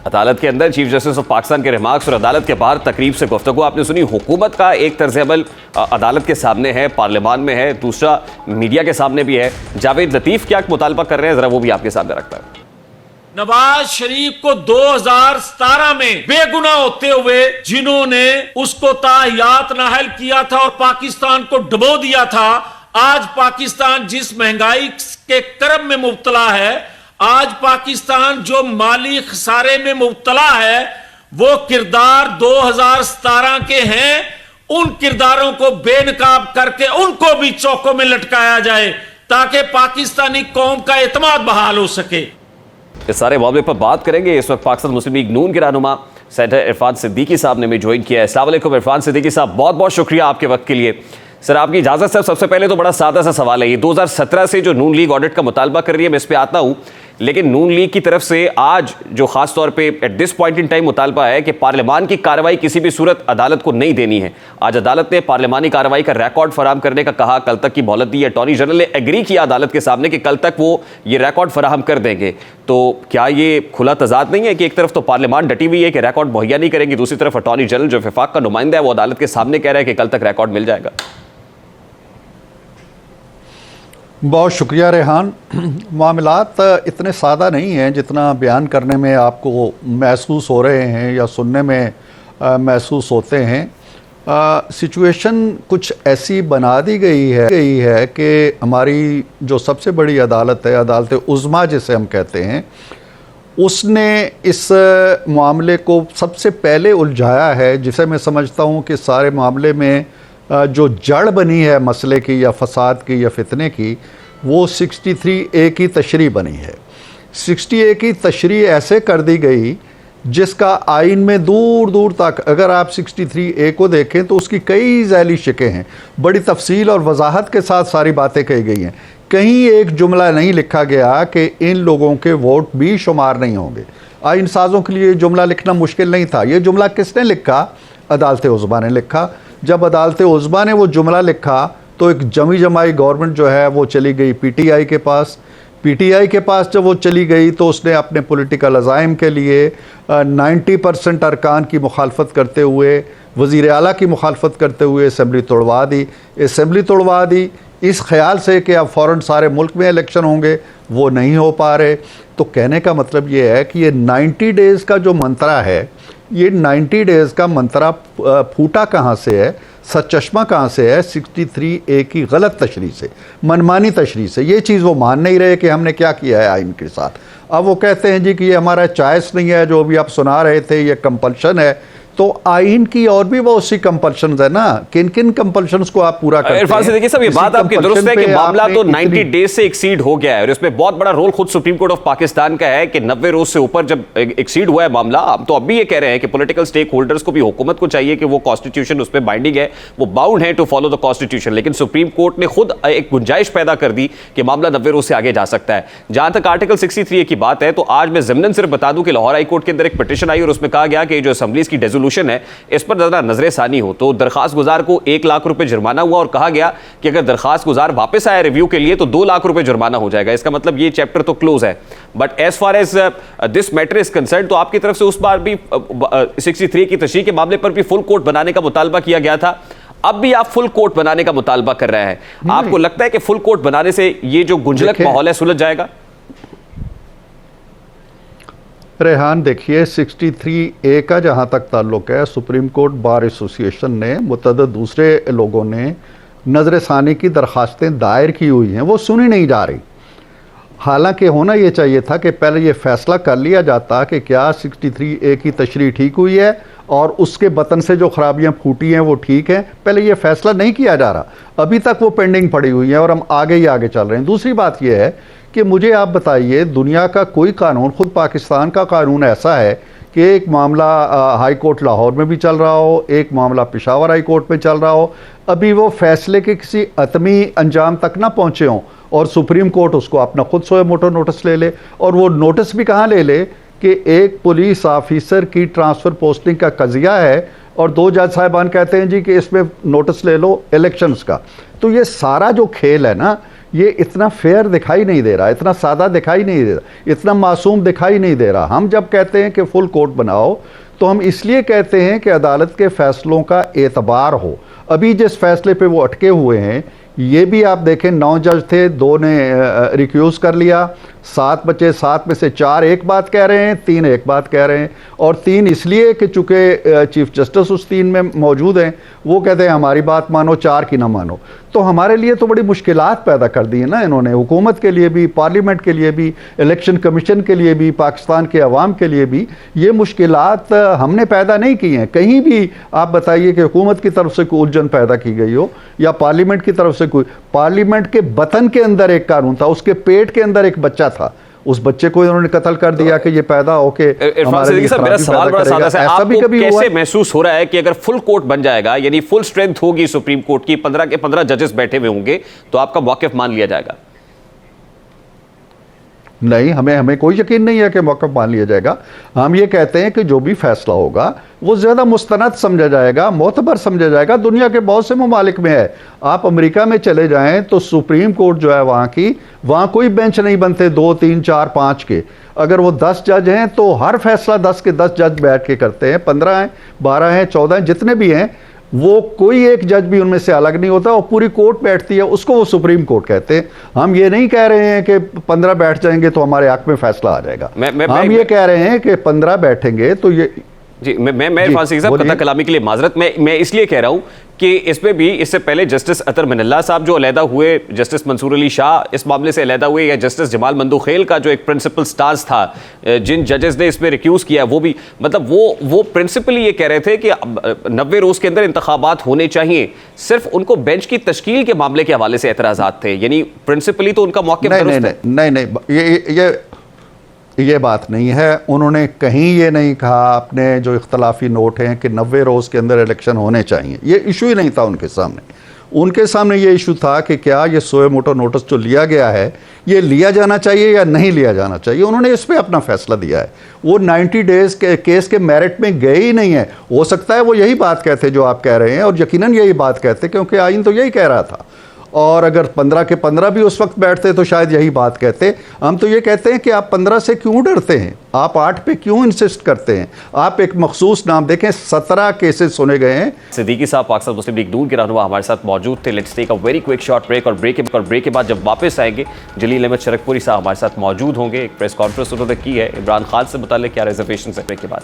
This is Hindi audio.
अदालत के अंदर चीफ जस्टिस ऑफ पाकिस्तान के रिमार्क्स और अदालत के बाहर तकरीब से गुफ्तगू आपने सुनी। हुकूमत का एक तर्ज अमल अदालत के सामने है, पार्लियामान में है, दूसरा मीडिया के सामने भी है। जावेद लतीफ क्या मुतालबा कर रहे हैं, जरा वो भी आपके सामने रखता है। नवाज शरीफ को 2017 में बेगुनाह होते हुए जिन्होंने उसको ताहियात नाहल किया था और पाकिस्तान को डुबो दिया था, आज पाकिस्तान जिस महंगाई के कर्ब में मुब्तला है, आज पाकिस्तान जो माली खसारे में मुब्तला है, वो किरदार 2017 के हैं। उन किरदारों को बेनकाब करके उनको भी चौकों में लटकाया जाए ताकि पाकिस्तानी कौम का एतमाद बहाल हो सके। इस सारे मामले पर बात करेंगे। इस वक्त पाकिस्तान मुस्लिम लीग नून के रहनुमा सेनेटर इरफान सिद्दीकी साहब ने भी ज्वाइन किया है। अस्सलाम वालेकुम इरफान सिद्दीकी साहब, बहुत बहुत शुक्रिया आपके वक्त के लिए। सर आपकी इजाज़त से सबसे पहले तो बड़ा सादा सा सवाल है, ये 2017 से जो नून लीग ऑडिट का मुतालबा कर रही है, मैं इस पर आता हूँ, लेकिन नून लीग की तरफ से आज जो खास तौर पे at this point in time मुतालबा है कि पार्लियामान की कार्रवाई किसी भी सूरत अदालत को नहीं देनी है। आज अदालत ने पार्लियामानी कार्रवाई का रिकॉर्ड फराहम करने का कहा, कल तक की मोहलत दी। अटॉर्नी जनरल ने एग्री किया अदालत के सामने कि कल तक वो ये रिकॉर्ड फराहम कर देंगे। तो क्या ये खुला तजाद नहीं है कि एक तरफ तो पार्लियामान डटी हुई है कि रिकॉर्ड मुहैया नहीं करेंगी, दूसरी तरफ अटॉर्नी जनरल जो वफाक का नुमाइंदा है वो अदालत के सामने कह रहा है कि कल तक रिकॉर्ड मिल जाएगा? बहुत शुक्रिया रेहान। मामलात इतने सादा नहीं हैं जितना बयान करने में आपको महसूस हो रहे हैं या सुनने में महसूस होते हैं। सिचुएशन कुछ ऐसी बना दी गई है कि हमारी जो सबसे बड़ी अदालत है, अदालत उज़्मा जिसे हम कहते हैं, उसने इस मामले को सबसे पहले उलझाया है, जिसे मैं समझता हूँ कि सारे मामले में जो जड़ बनी है मसले की या फसाद की या फितने की, वो 63A की तशरीह बनी है। 60A की तशरीह ऐसे कर दी गई जिसका आइन में दूर दूर तक, अगर आप 63A को देखें तो उसकी कई झैली शिकें हैं, बड़ी तफसील और वजाहत के साथ सारी बातें कही गई हैं। कहीं एक जुमला नहीं लिखा गया कि इन लोगों के वोट भी शुमार नहीं होंगे। आइन साज़ों के लिए जुमला लिखना मुश्किल नहीं था। ये जुमला किसने लिखा? अदालत उज़्मा ने लिखा। जब अदालत उज़्मा ने वो जुमला लिखा तो एक जमी जमाई गवर्नमेंट जो है वो चली गई पीटीआई के पास। पीटीआई के पास जब वो चली गई तो उसने अपने पॉलिटिकल अज़ाइम के लिए 90% अरकान की मुखालफत करते हुए, वज़ीर आला की मुखालफत करते हुए असम्बली तोड़वा दी। असम्बली तोड़वा दी इस ख्याल से कि अब फ़ौरन सारे मुल्क में इलेक्शन होंगे, वो नहीं हो पा रहे। तो कहने का मतलब ये है कि ये 90 डेज़ का जो मंत्रा है, ये 90 डेज़ का मंत्रा फूटा कहाँ से है, सचश्मा कहाँ से है? 63A की गलत तशरीह से, मनमानी तशरीह से। ये चीज़ वो मान नहीं रहे कि हमने क्या किया है आइन के साथ। अब वो कहते हैं जी कि ये हमारा चॉइस नहीं है, जो भी आप सुना रहे थे ये कंपल्शन है। तो आइन की और भी बहुत सी कंपल्शंस है ना, किन किन कंपल्शंस को आप पूरा करते हैं? इरफान सिद्दीकी साहब, ये बात आपकी दुरुस्त है कि मामला तो 90 डेज से एक्सीड हो गया है और इसमें बहुत बड़ा रोल खुद सुप्रीम कोर्ट ऑफ पाकिस्तान का है कि 90 रोज से ऊपर जब एक्सीड हुआ है मामला, तो अब भी ये कह रहे हैं कि पॉलिटिकल स्टेक होल्डर्स को भी, हुकूमत को चाहिए कि वो कॉन्स्टिट्यूशन उस पर बाइंडिंग है, वो बाउंड है टू फॉलो द कॉन्स्टिट्यूशन। लेकिन सुप्रीम कोर्ट ने खुद एक गुंजाइश पैदा कर दी कि मामला 90 रोज से आगे जा सकता है। जहां तक आर्टिकल 63A की बात है, तो आज मैं ज़िमनन सिर्फ बता दूं कि लाहौर हाई कोर्ट के अंदर एक पिटीशन आई और उसमें कहा गया कि जो असेंबलीज की रेजोल्यूशन है इस पर ज़रा नजर सानी हो। तो दरखास्त गुजार को 1 लाख रुपए जुर्माना हुआ और कहा गया कि अगर दरखास्त गुजार वापस आया रिव्यू के लिए तो 2 लाख रुपए जुर्माना हो जाएगा। इसका मतलब ये चैप्टर तो क्लोज है। But as far as this matter is concern, तो आपकी तरफ से उस बार भी 63 की तशरीह के मामले पर भी फुल कोर्ट बनाने का मुतालबा किया गया था, अब भी आप फुल कोर्ट बनाने का मुतालबा कर रहे हैं। आपको लगता है कि फुल कोर्ट बनाने से ये जो गुंजलक माहौल है सुलझ जाएगा? रेहान देखिए, 63A का जहाँ तक ताल्लुक़ है, सुप्रीम कोर्ट बार एसोसिएशन ने, मुतअद्दिद दूसरे लोगों ने नज़र सानी की दरखास्तें दायर की हुई हैं, वो सुनी नहीं जा रही। हालांकि होना ये चाहिए था कि पहले ये फ़ैसला कर लिया जाता कि क्या 63A की तशरीह ठीक हुई है और उसके बतन से जो खराबियाँ फूटी हैं वो ठीक हैं। पहले ये फ़ैसला नहीं किया जा रहा, अभी तक वो पेंडिंग पड़ी हुई है और हम आगे ही आगे चल रहे हैं। दूसरी बात यह है कि मुझे आप बताइए, दुनिया का कोई कानून, खुद पाकिस्तान का कानून ऐसा है कि एक मामला हाई कोर्ट लाहौर में भी चल रहा हो, एक मामला पेशावर हाई कोर्ट में चल रहा हो, अभी वो फैसले के किसी अतमी अंजाम तक ना पहुँचे हों और सुप्रीम कोर्ट उसको अपना खुद सोए मोटो नोटिस ले ले। और वो नोटिस भी कहाँ ले ले कि एक पुलिस ऑफिसर की ट्रांसफ़र पोस्टिंग का कज़िया है और 2 जज साहिबान कहते हैं जी कि इसमें नोटिस ले लो इलेक्शंस का। तो ये सारा जो खेल है ना, ये इतना फेयर दिखाई नहीं दे रहा, इतना सादा दिखाई नहीं दे रहा, इतना मासूम दिखाई नहीं दे रहा। हम जब कहते हैं कि फुल कोर्ट बनाओ तो हम इसलिए कहते हैं कि अदालत के फैसलों का एतबार हो। अभी जिस फैसले पे वो अटके हुए हैं, ये भी आप देखें 9 जज थे, 2 ने रिक्यूज़ कर लिया, 7 बचे, 7 में से 4 एक बात कह रहे हैं, 3 एक बात कह रहे हैं, और 3 इसलिए कि चूंकि चीफ जस्टिस उस 3 में मौजूद हैं, वो कहते हैं हमारी बात मानो, 4 की ना मानो। तो हमारे लिए तो बड़ी मुश्किलात पैदा कर दी है ना इन्होंने, हुकूमत के लिए भी, पार्लियामेंट के लिए भी, इलेक्शन कमीशन के लिए भी, पाकिस्तान के अवाम के लिए भी। ये मुश्किलात हमने पैदा नहीं की हैं। कहीं भी आप बताइए कि हुकूमत की तरफ से कोई उलझन पैदा की गई हो या पार्लियामेंट की तरफ से कोई। पार्लियामेंट के बतन के अंदर एक कानून था, उसके पेट के अंदर एक बच्चा था, उस बच्चे को इन्होंने कत्ल कर दिया कि ये पैदा होके हमारे लिए मेरा सवाल बड़ा सादा है, ऐसा भी कभी कैसे महसूस हो रहा है कि अगर फुल कोर्ट बन जाएगा, यानी फुल स्ट्रेंथ होगी सुप्रीम कोर्ट की, 15 के 15 जजेस बैठे हुए होंगे, तो आपका मौक़िफ़ मान लिया जाएगा? नहीं, हमें कोई यकीन नहीं है कि मौक़िफ़ मान लिया जाएगा। हम ये कहते हैं कि जो भी फैसला होगा वो ज़्यादा मुस्तनद समझा जाएगा, मोतबर समझा जाएगा। दुनिया के बहुत से ममालिक में है। आप अमेरिका में चले जाएं तो सुप्रीम कोर्ट जो है वहाँ कोई बेंच नहीं बनते 2, 3, 4, 5 के। अगर वो 10 जज हैं तो हर फैसला 10 के 10 जज बैठ के करते हैं, 15 हैं, 12 हैं, 14 हैं, जितने भी हैं, वो कोई एक जज भी उनमें से अलग नहीं होता और पूरी कोर्ट बैठती है, उसको वो सुप्रीम कोर्ट कहते हैं। हम ये नहीं कह रहे हैं कि 15 बैठ जाएंगे तो हमारे हक में फैसला आ जाएगा। हम ये कह रहे हैं कि 15 बैठेंगे तो ये जी मैं इरफान सिद्दीकी साहब, कतई कलामी के लिए माजरत। मैं इसलिए कह रहा हूं कि इसमें भी इससे पहले जस्टिस अतर मिनल्ला साहब जो अलहदा हुए, जस्टिस मंसूर अली शाह इस मामले से अलहदा हुए, या जस्टिस जमाल मंदूखेल का जो एक प्रिंसिपल स्टांस था, जिन जजेस ने इसमें रिक्यूज़ किया, वो भी मतलब वो प्रिंसिपली ये कह रहे थे कि 90 रोज़ के अंदर इंतखाबात होने चाहिए। सिर्फ उनको बेंच की तश्कील के मामले के हवाले से एतराज़ात थे, यानी प्रिंसिपली तो उनका मौक़िफ़ नहीं, ये बात नहीं है। उन्होंने कहीं ये नहीं कहा, अपने जो इख्तलाफी नोट हैं, कि 90 रोज़ के अंदर इलेक्शन होने चाहिए। ये इशू ही नहीं था उनके सामने। उनके सामने ये इशू था कि क्या ये सोए मोटो नोटिस जो लिया गया है, ये लिया जाना चाहिए या नहीं लिया जाना चाहिए। उन्होंने इस पर अपना फैसला दिया है। वो 90 डेज़ के केस के मेरिट में गए ही नहीं है। हो सकता है वो यही बात कहते जो आप कह रहे हैं, और यकीनन यही बात कहते क्योंकि आइन तो यही कह रहा था। और अगर 15 के 15 भी उस वक्त बैठते तो शायद यही बात कहते। हम तो ये कहते हैं कि आप 15 से क्यों डरते हैं, आप 8 पे क्यों इंसिस्ट करते हैं। आप एक मखसूस नाम देखें, 17 केसेस सुने गए हैं। सिद्दीकी साहब पाकिस्तान मुस्लिम लीग नून के रहनुमा हमारे साथ मौजूद थे। Let's take a very quick short break, और ब्रेक के बाद जब वापस आएंगे जलील अहमद शरकपुरी साहब हमारे साथ मौजूद होंगे। एक प्रेस कॉन्फ्रेंस उन्होंने की है इमरान खान से मुताल्लिक, क्या रिजर्वेशन है, ब्रेक के बाद।